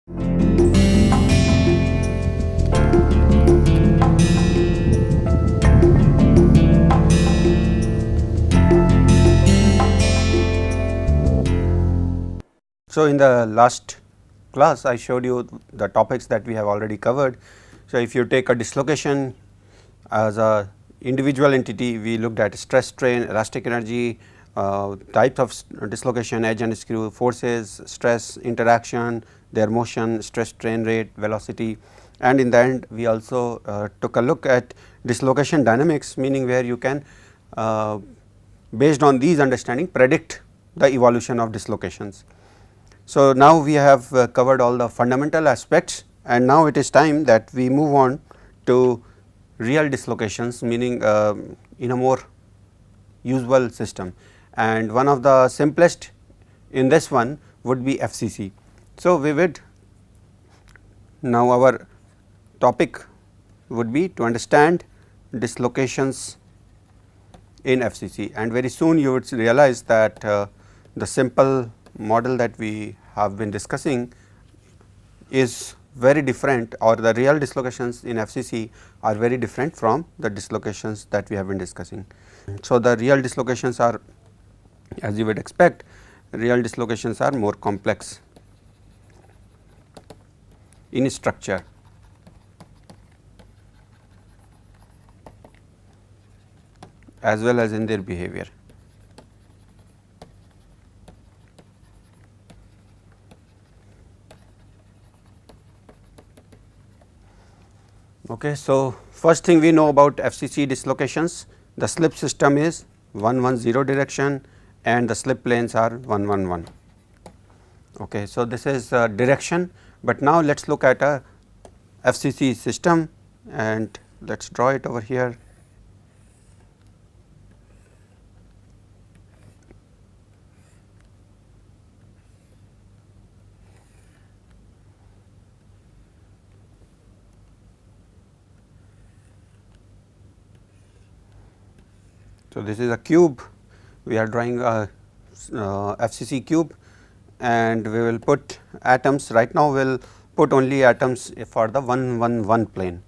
So, in the last class I showed you the topics that we have already covered. So, if you take a dislocation as a individual entity, we looked at stress, strain, elastic energy, types of dislocation, edge and screw, forces, stress, interaction, their motion, stress, strain rate, velocity, and in the end we also took a look at dislocation dynamics, meaning where you can based on these understanding predict the evolution of dislocations. So, now we have covered all the fundamental aspects, and now it is time that we move on to real dislocations, meaning in a more usual system, and one of the simplest in this one would be FCC. So, we would now our topic would be to understand dislocations in FCC, and very soon you would realize that the simple model that we have been discussing is very different, or the real dislocations in FCC are very different from the dislocations that we have been discussing. So, the real dislocations are, as you would expect, real dislocations are more complex in structure as well as in their behavior. Okay, so, first thing we know about FCC dislocations, the slip system is 110 direction and the slip planes are 111. Okay, so, this is direction, but now let us look at a FCC system and let us draw it over here. So, this is a cube, we are drawing a FCC cube and we will put atoms. Right now we will put only atoms for the 111 plane,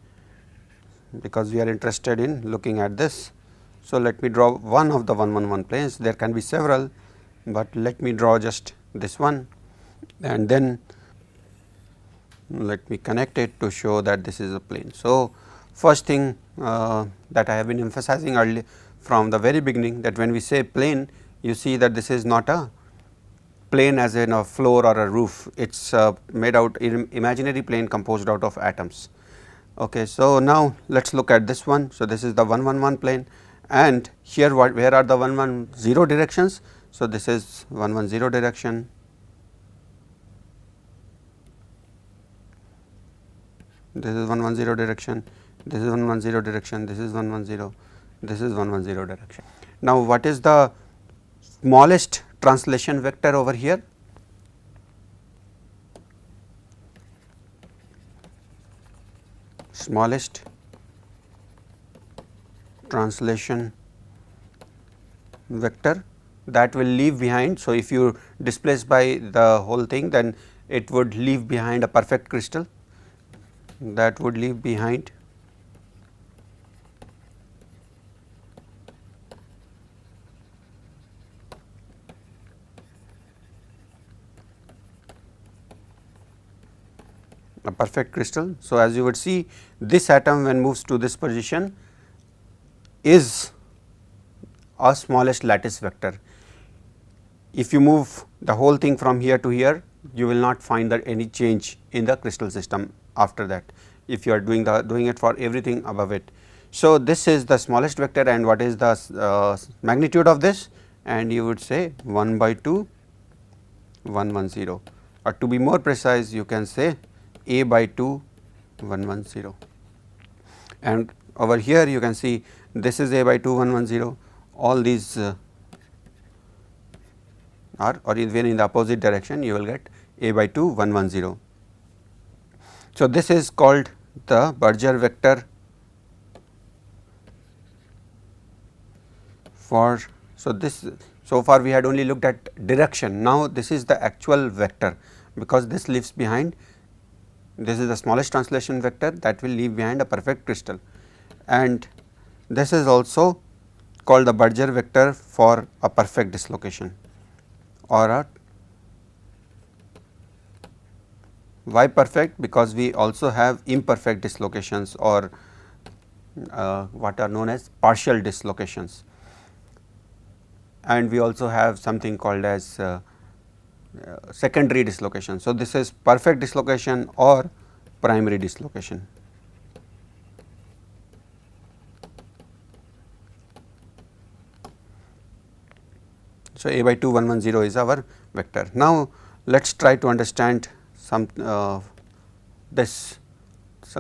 because we are interested in looking at this. So, let me draw one of the 111 planes, there can be several, but let me draw just this one, and then let me connect it to show that this is a plane. So, first thing that I have been emphasizing earlier from the very beginning, that when we say plane, you see that this is not a plane as in a floor or a roof, it is made out imaginary plane composed out of atoms. Okay, so, now let us look at this one. So, this is the 111 plane, and here where are the 110 directions. So, this is 110 direction, this is 110 direction, this is 110 direction, this is 110, this is 110 direction. Now, what is the smallest translation vector over here? Smallest translation vector that will leave behind. So, if you displace by the whole thing, then it would leave behind a perfect crystal, that would leave behind a perfect crystal. So, as you would see, this atom when moves to this position is a smallest lattice vector. If you move the whole thing from here to here, you will not find that any change in the crystal system after that, if you are doing it for everything above it. So, this is the smallest vector, and what is the magnitude of this? And you would say 1 by 2 110, or to be more precise, you can say A by 2 110, and over here you can see this is A by 2 110, all these are, or even in the opposite direction you will get A by 2 110. So, this is called the Berger vector for. So, this, so far we had only looked at direction, now this is the actual vector, because this leaves behind This is the smallest translation vector that will leave behind a perfect crystal, and this is also called the Budger vector for a perfect dislocation, or a why perfect, because we also have imperfect dislocations, or what are known as partial dislocations, and we also have something called as secondary dislocation. So, this is perfect dislocation or primary dislocation. So, a by 2 110 is our vector. Now, let us try to understand some this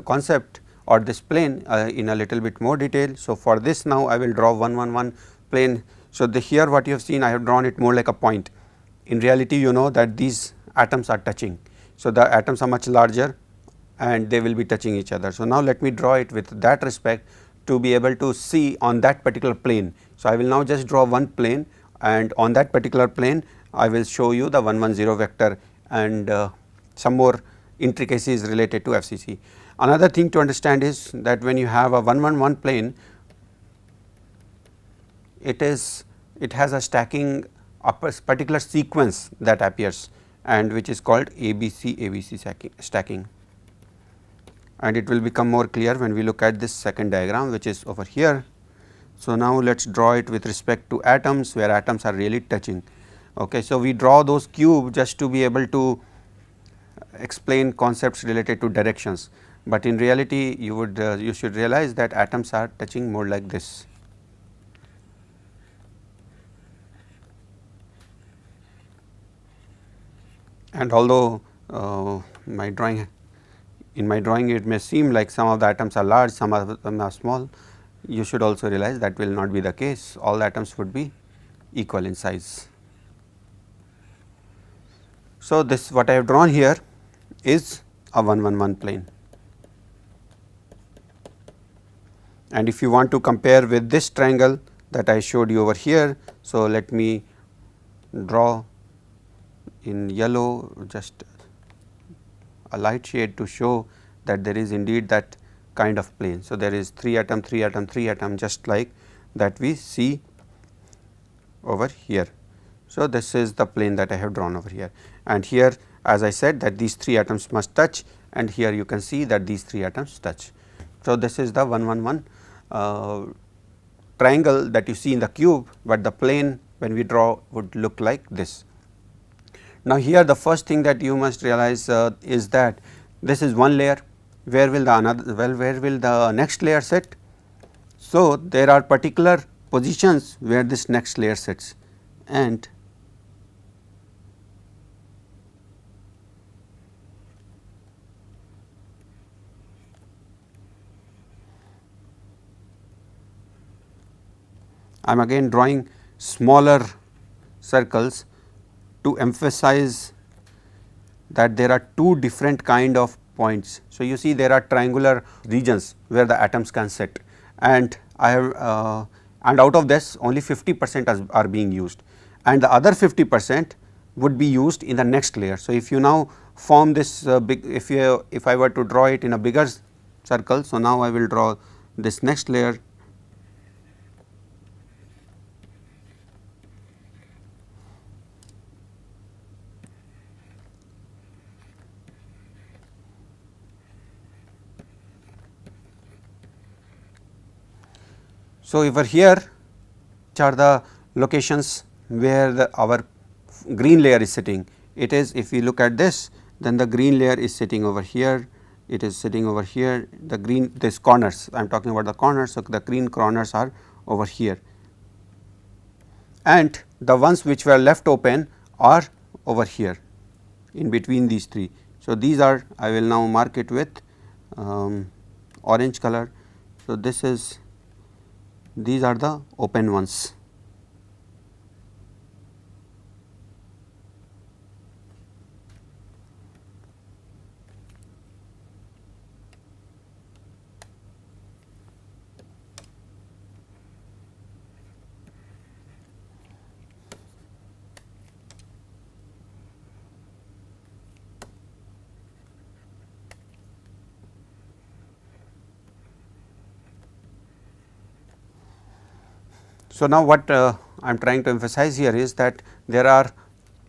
concept or this plane in a little bit more detail. So, for this now I will draw 111 plane. So, here what you have seen, I have drawn it more like a point. In reality, you know that these atoms are touching. So, the atoms are much larger and they will be touching each other. So, now let me draw it with that respect to be able to see on that particular plane. So, I will now just draw one plane, and on that particular plane I will show you the 110 vector and some more intricacies related to FCC. Another thing to understand is that when you have a 111 plane, it has a stacking, a particular sequence that appears, and which is called ABC stacking, and it will become more clear when we look at this second diagram, which is over here. So, now let us draw it with respect to atoms, where atoms are really touching. Okay. So, we draw those cube just to be able to explain concepts related to directions, but in reality you should realize that atoms are touching more like this. And although in my drawing it may seem like some of the atoms are large, some of them are small, you should also realize that will not be the case. All the atoms would be equal in size. So, this what I have drawn here is a 111 plane, and if you want to compare with this triangle that I showed you over here. So, let me draw in yellow just a light shade to show that there is indeed that kind of plane. So, there is 3 atom, 3 atom, 3 atom, just like that we see over here. So, this is the plane that I have drawn over here, and here as I said that these 3 atoms must touch, and here you can see that these 3 atoms touch. So, this is the 111 triangle that you see in the cube, but the plane when we draw would look like this. Now, here the first thing that you must realize is that this is one layer. Where will the next layer sit? So, there are particular positions where this next layer sits, and I am again drawing smaller circles to emphasize that there are two different kind of points. So, you see there are triangular regions where the atoms can sit, and I have and out of this only 50% are being used, and the other 50% would be used in the next layer. So, if you now form this big, if I were to draw it in a bigger circle. So, now I will draw this next layer. So, over here which are the locations where our green layer is sitting. It is, if we look at this, then the green layer is sitting over here, it is sitting over here, the green, this corners, I am talking about the corners. So, the green corners are over here, and the ones which were left open are over here in between these three. So, these are, I will now mark it with orange color. So, these are the open ones. So, now what I am trying to emphasize here is that there are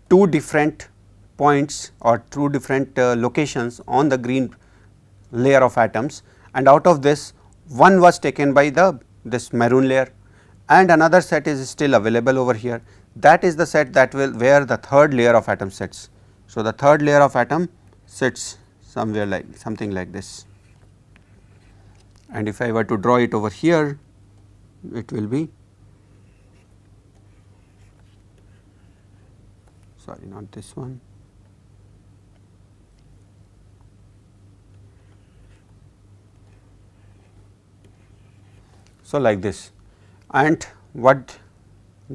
two different points or two different locations on the green layer of atoms, and out of this one was taken by the this maroon layer and another set is still available over here. That is the set that will where the third layer of atom sits. So, the third layer of atom sits somewhere like something like this, and if I were to draw it over here, it will be, sorry, not this one. So, like this, and what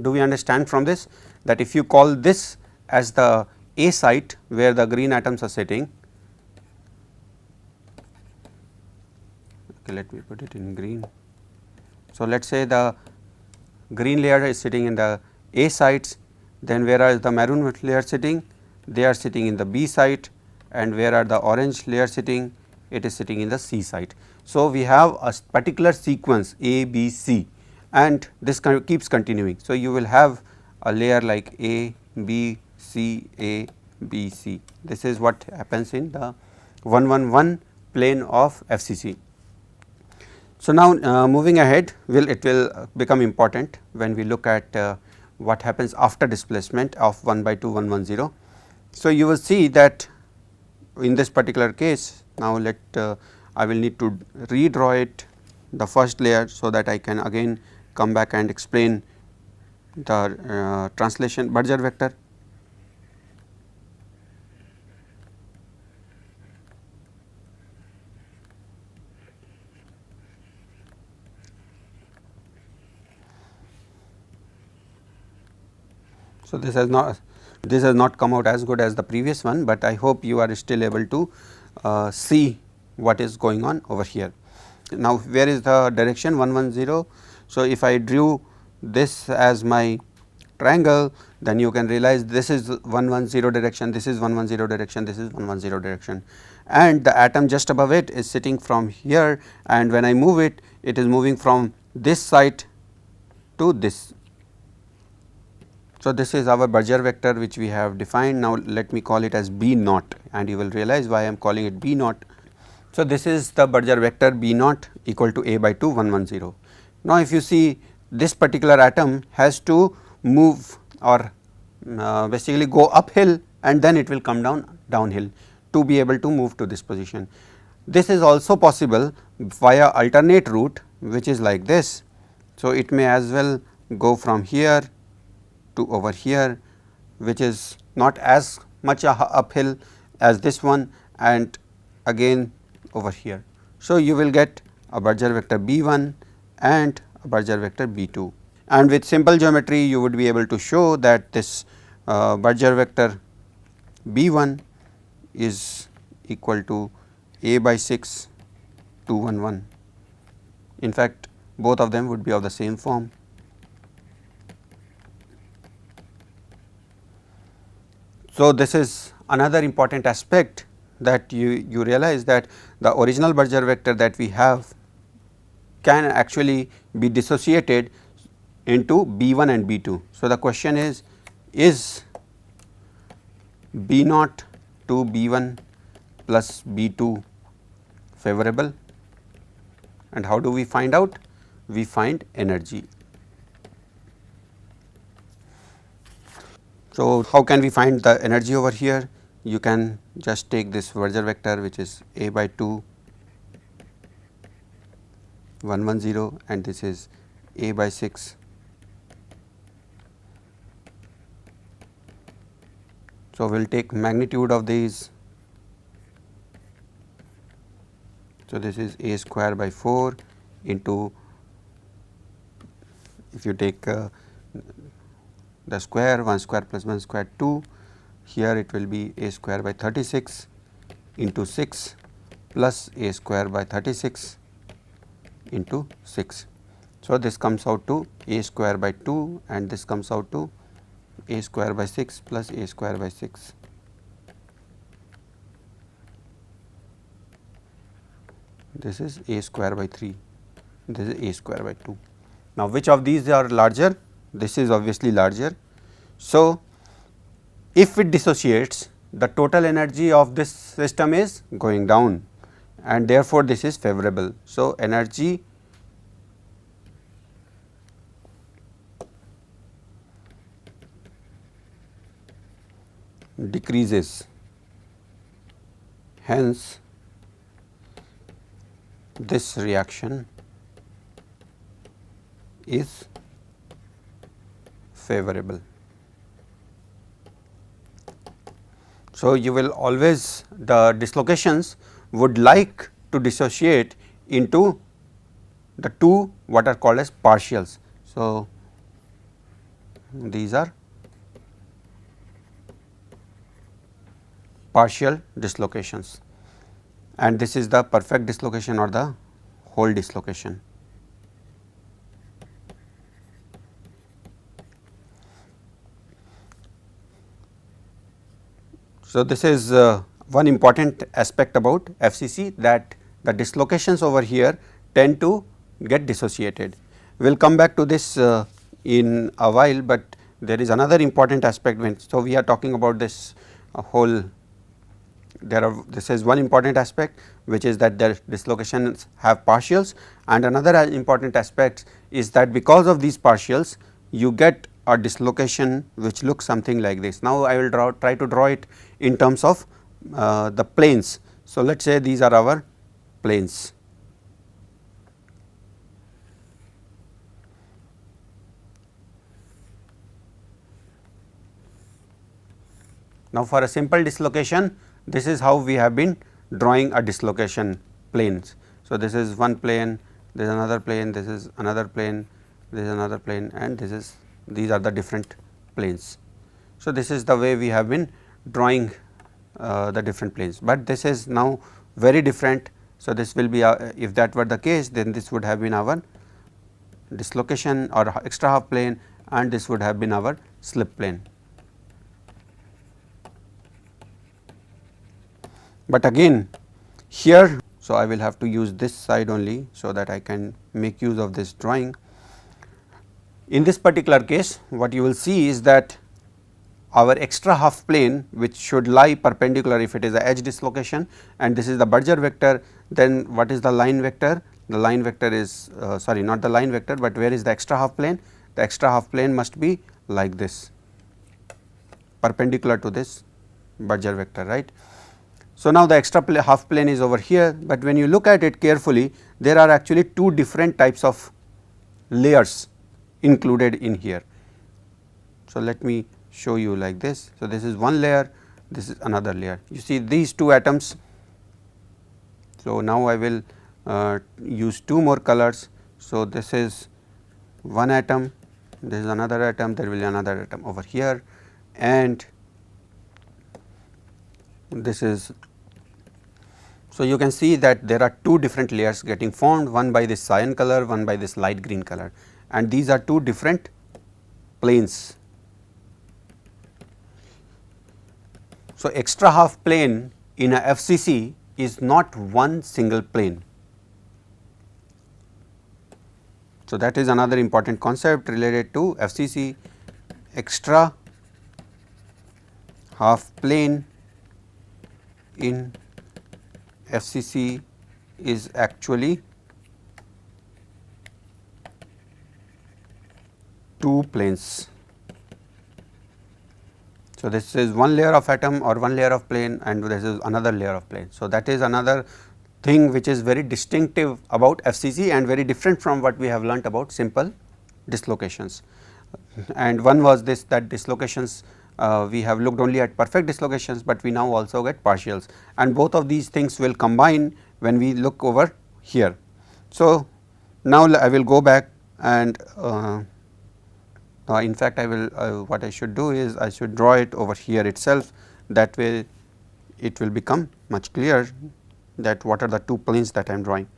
do we understand from this, that if you call this as the A site where the green atoms are sitting, okay, let me put it in green. So, let us say the green layer is sitting in the A sites, then where are the maroon layer sitting? They are sitting in the B site, and where are the orange layer sitting? It is sitting in the C site. So, we have a particular sequence A, B, C, and this keeps continuing. So, you will have a layer like A, B, C, A, B, C. This is what happens in the 111 plane of FCC. So, now moving ahead, it will become important when we look at what happens after displacement of 1 by 2 110. So, you will see that in this particular case, now I will need to redraw it the first layer, so that I can again come back and explain the translation Berger vector. So, this has not come out as good as the previous one, but I hope you are still able to see what is going on over here. Now, where is the direction 110? So, if I drew this as my triangle, then you can realize this is 110 direction, this is 110 direction, this is 110 direction, and the atom just above it is sitting from here, and when I move it, it is moving from this site to this. So, this is our Berger vector which we have defined. Now, let me call it as B naught, and you will realize why I am calling it B naught. So, this is the Berger vector B naught equal to A by 2 110. Now, if you see, this particular atom has to move or basically go uphill, and then it will come downhill to be able to move to this position. This is also possible via alternate route, which is like this. So, it may as well go from here to over here, which is not as much uphill as this one, and again over here. So, you will get a Berger vector B 1 and a Berger vector B 2, and with simple geometry you would be able to show that this Berger vector B 1 is equal to A by 6 2 1 1. In fact, both of them would be of the same form. So, this is another important aspect, that you realize that the original Berger vector that we have can actually be dissociated into B 1 and B 2. So, the question is B naught to B 1 plus B 2 favorable, and how do we find out? We find energy. So, how can we find the energy over here? You can just take this Berger vector, which is A by 2 110, and this is A by 6. So, we will take magnitude of these. So, this is A square by 4 into, if you take the square, 1 square plus 1 square 2, here it will be A square by 36 into 6 plus A square by 36 into 6. So, this comes out to A square by 2, and this comes out to A square by 6 plus A square by 6. This is A square by 3, this is A square by 2. Now, which of these are larger? This is obviously larger. So, if it dissociates, the total energy of this system is going down, and therefore, this is favorable. So, energy decreases, hence this reaction is favorable. So, you will always, the dislocations would like to dissociate into the two what are called as partials. So, these are partial dislocations, and this is the perfect dislocation or the whole dislocation. So, this is one important aspect about FCC, that the dislocations over here tend to get dissociated. We will come back to this in a while, but there is another important aspect when. So, we are talking about this whole, this is one important aspect, which is that the dislocations have partials, and another important aspect is that because of these partials you get a dislocation which looks something like this. Now, I will try to draw it in terms of the planes. So, let us say these are our planes. Now, for a simple dislocation, this is how we have been drawing a dislocation planes. So, this is one plane, this is another plane, this is another plane, this is another plane, and this is, these are the different planes. So, this is the way we have been drawing the different planes, but this is now very different. So, this will be if that were the case, then this would have been our dislocation or extra half plane, and this would have been our slip plane. But again here, so I will have to use this side only, so that I can make use of this drawing. In this particular case, what you will see is that our extra half plane, which should lie perpendicular if it is a edge dislocation, and this is the Berger vector, then what is the line vector? The line vector is sorry, not the line vector, but where is the extra half plane? The extra half plane must be like this, perpendicular to this Berger vector, right. So, now the extra half plane is over here, but when you look at it carefully, there are actually two different types of layers included in here. So, let me show you like this. So, this is one layer, this is another layer. You see these two atoms. So, now I will use two more colors. So, this is one atom, this is another atom, there will be another atom over here, and this is. So, you can see that there are two different layers getting formed, one by this cyan color, one by this light green color, and these are two different planes. So, extra half plane in a FCC is not one single plane. So, that is another important concept related to FCC. Extra half plane in FCC is actually two planes. So, this is one layer of atom or one layer of plane, and this is another layer of plane. So, that is another thing which is very distinctive about FCC and very different from what we have learnt about simple dislocations. And one was this, that dislocations we have looked only at perfect dislocations, but we now also get partials, and both of these things will combine when we look over here. So, now I will go back and in fact, I will what I should do is I should draw it over here itself, that way it will become much clearer that what are the two planes that I am drawing.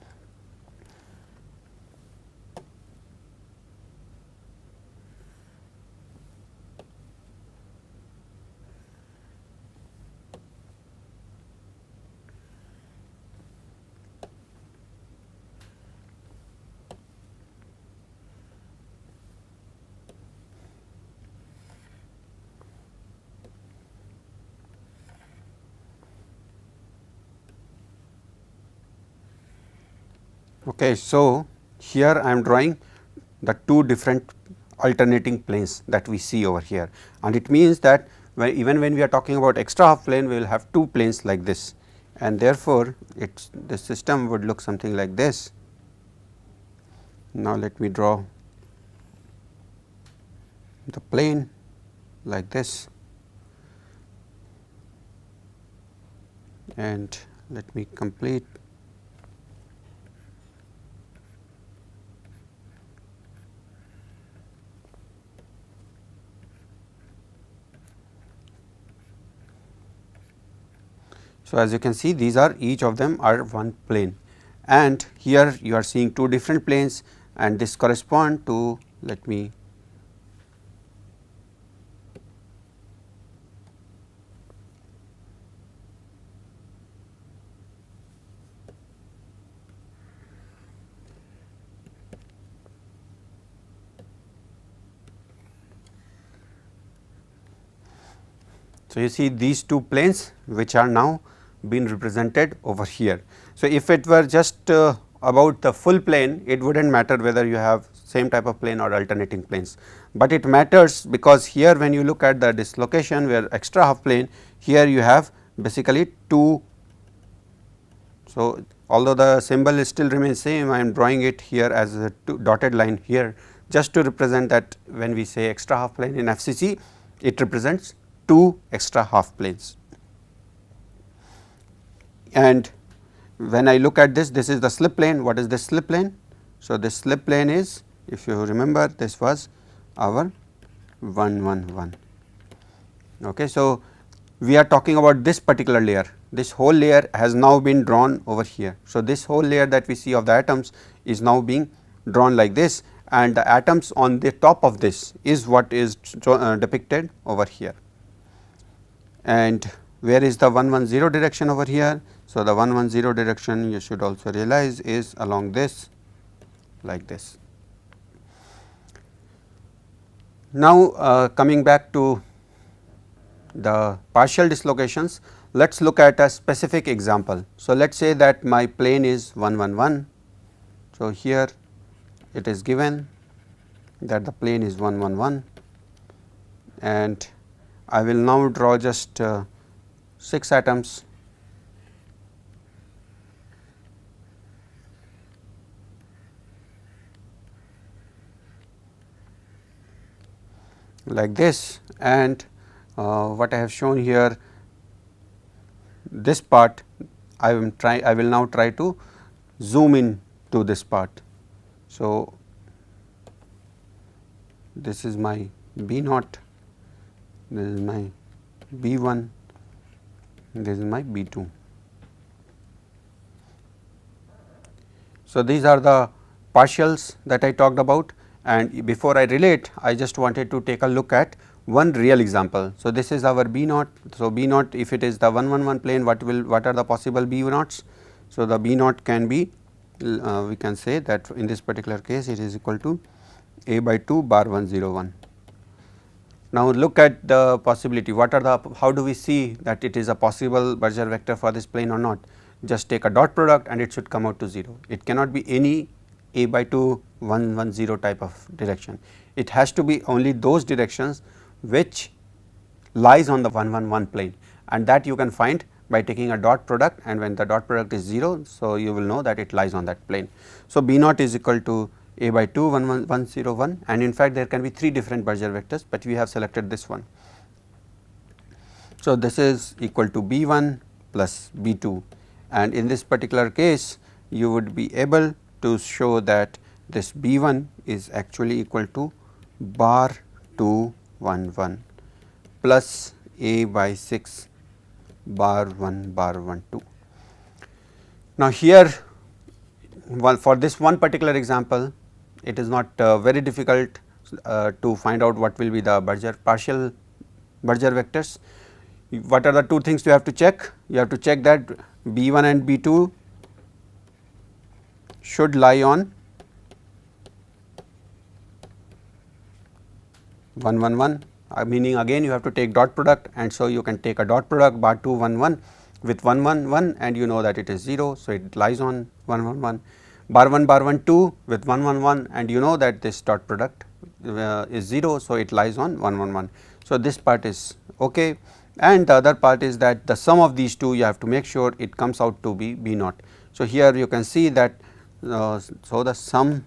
Okay, so here I am drawing the two different alternating planes that we see over here, and it means that even when we are talking about extra half plane, we will have two planes like this, and therefore, the system would look something like this. Now, let me draw the plane like this, and let me complete. So, as you can see, these are each of them are one plane, and here you are seeing two different planes, and this correspond to, let me so, you see these two planes which are now been represented over here. So, if it were just about the full plane, it would not matter whether you have same type of plane or alternating planes, but it matters because here when you look at the dislocation where extra half plane, here you have basically two. So, although the symbol is still remains same, I am drawing it here as a dotted line here, just to represent that when we say extra half plane in FCC, it represents two extra half planes. And when I look at this, this is the slip plane. What is this slip plane? So, this slip plane is, if you remember, this was our 1 1 1. Okay. So, we are talking about this particular layer. This whole layer has now been drawn over here. So, this whole layer that we see of the atoms is now being drawn like this, and the atoms on the top of this is what is depicted over here. And where is the 110 direction over here? So, the 110 direction you should also realize is along this, like this. Now, coming back to the partial dislocations, let us look at a specific example. So, let us say that my plane is 1 1 1. So, here it is given that the plane is 1 1 1, and I will now draw just 6 atoms. Like this, and what I have shown here, this part I will now try to zoom in to this part. So, this is my B naught, this is my B 1, this is my B 2. So, these are the partials that I talked about, and before I relate, I just wanted to take a look at one real example. So, this is our B naught. So, B naught, if it is the 1 1 1 plane, what are the possible B naughts? So, the B naught can be, we can say that in this particular case it is equal to A by 2 bar 101. Now, look at the possibility, what are the, how do we see that it is a possible Berger vector for this plane or not? Just take a dot product and it should come out to 0. It cannot be any A by 2 110 type of direction. It has to be only those directions which lies on the 111 plane, and that you can find by taking a dot product, and when the dot product is 0. So, you will know that it lies on that plane. So, B naught is equal to A by 2 101, and in fact, there can be 3 different Berger vectors, but we have selected this one. So, this is equal to B 1 plus B 2, and in this particular case you would be able to show that this B 1 is actually equal to bar 2 1 1 plus A by 6 bar 1 bar 1 2. Now, here for this one particular example, it is not very difficult to find out what will be the partial Berger vectors. What are the two things you have to check? You have to check that B 1 and B 2 should lie on 1 1 1, meaning again you have to take dot product, and so you can take a dot product bar 2 1 1 with 1 1 1, and you know that it is 0. So, it lies on 1 1 1, bar 1 2 with 1 1 1, and you know that this dot product is 0. So, it lies on 1 1 1. So, this part is okay, and the other part is that the sum of these two you have to make sure it comes out to be B naught. So, here you can see that so the sum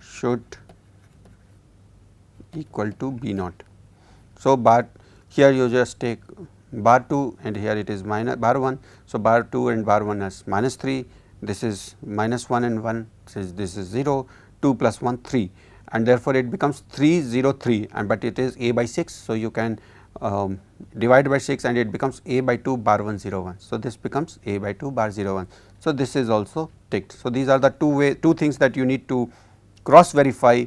should equal to B naught. So, bar here you just take bar 2 and here it is minus bar 1. So, bar 2 and bar 1 is minus 3, this is minus 1 and 1, this is 0, 2 plus 1 3, and therefore, it becomes 3 0 3, and but it is a by 6. So, you can divide by 6 and it becomes a by 2 bar 1 0 1. So, this becomes a by 2 bar 0 1. So, this is also ticked. So, these are the two things that you need to cross verify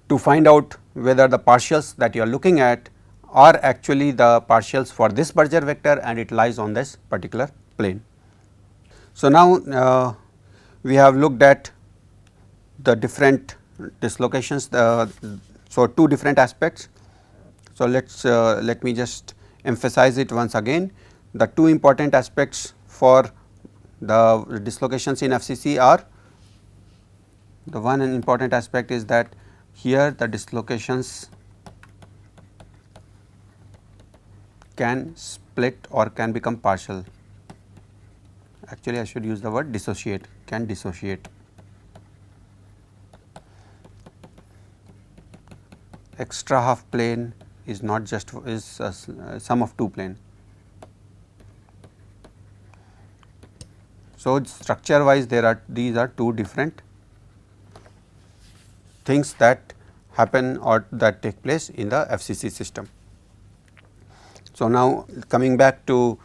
to find out whether the partials that you are looking at are actually the partials for this Berger vector and it lies on this particular plane. So, now we have looked at the different dislocations, so two different aspects. So, let me just emphasize it once again. The two important aspects for the dislocations in FCC are, the one important aspect is that here the dislocations can split or can become partial. Actually, I should use the word dissociate, can dissociate. Extra half plane is not just is a sum of two plane. So, structure wise these are two different things that happen or that take place in the FCC system. So, now coming back to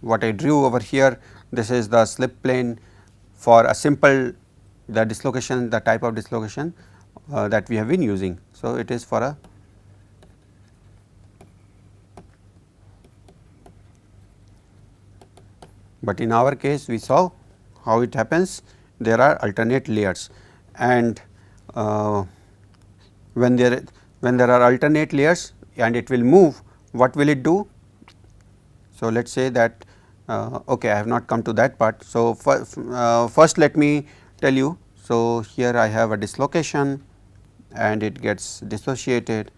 what I drew over here, this is the slip plane for a simple the dislocation, the type of dislocation that we have been using. So, it is for a but in our case we saw how it happens. There are alternate layers, and when there are alternate layers and it will move, what will it do? So, let us say that okay, I have not come to that part. So, first let me tell you. So, here I have a dislocation and it gets dissociated.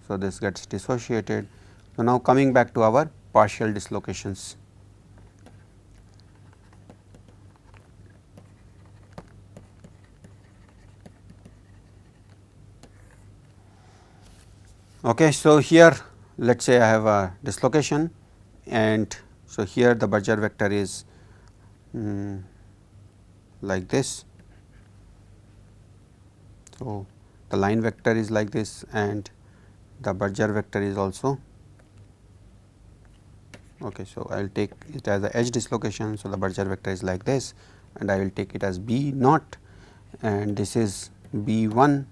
So, this gets dissociated. So, now coming back to our partial dislocations. Okay, so, here let us say I have a dislocation, and so here the Berger vector is like this. So, the line vector is like this and the Berger vector is also okay. So, I will take it as a edge dislocation. So, the Berger vector is like this and I will take it as B naught, and this is B 1,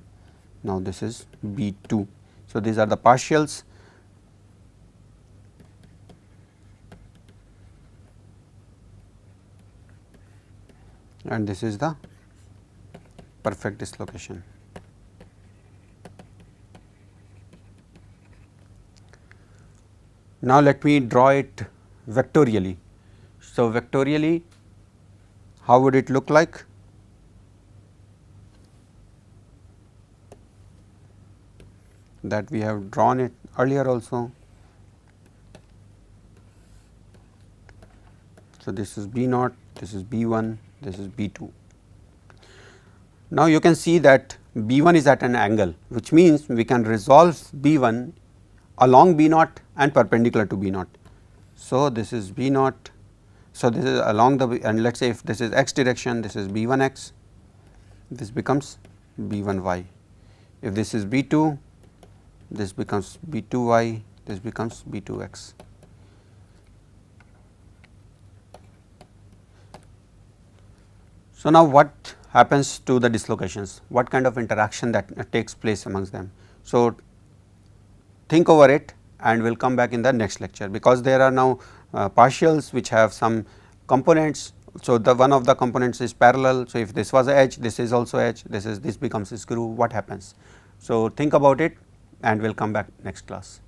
now this is B 2. So, these are the partials. And this is the perfect dislocation. Now, let me draw it vectorially. So, vectorially how would it look like? That we have drawn it earlier also. So, this is B naught, this is B 1, this is B 2. Now, you can see that B 1 is at an angle, which means we can resolve B 1 along B naught and perpendicular to B naught. So, this is B naught. So, this is along the, and let us say if this is x direction, this is B 1 x, this becomes B 1 y. If this is B 2, this becomes B 2 y, this becomes B 2 x. So, now what happens to the dislocations? What kind of interaction that takes place amongst them? So, think over it and we will come back in the next lecture, because there are now partials which have some components. So, the one of the components is parallel. So, if this was a edge, this is also edge, this becomes a screw, what happens? So, think about it and we will come back next class.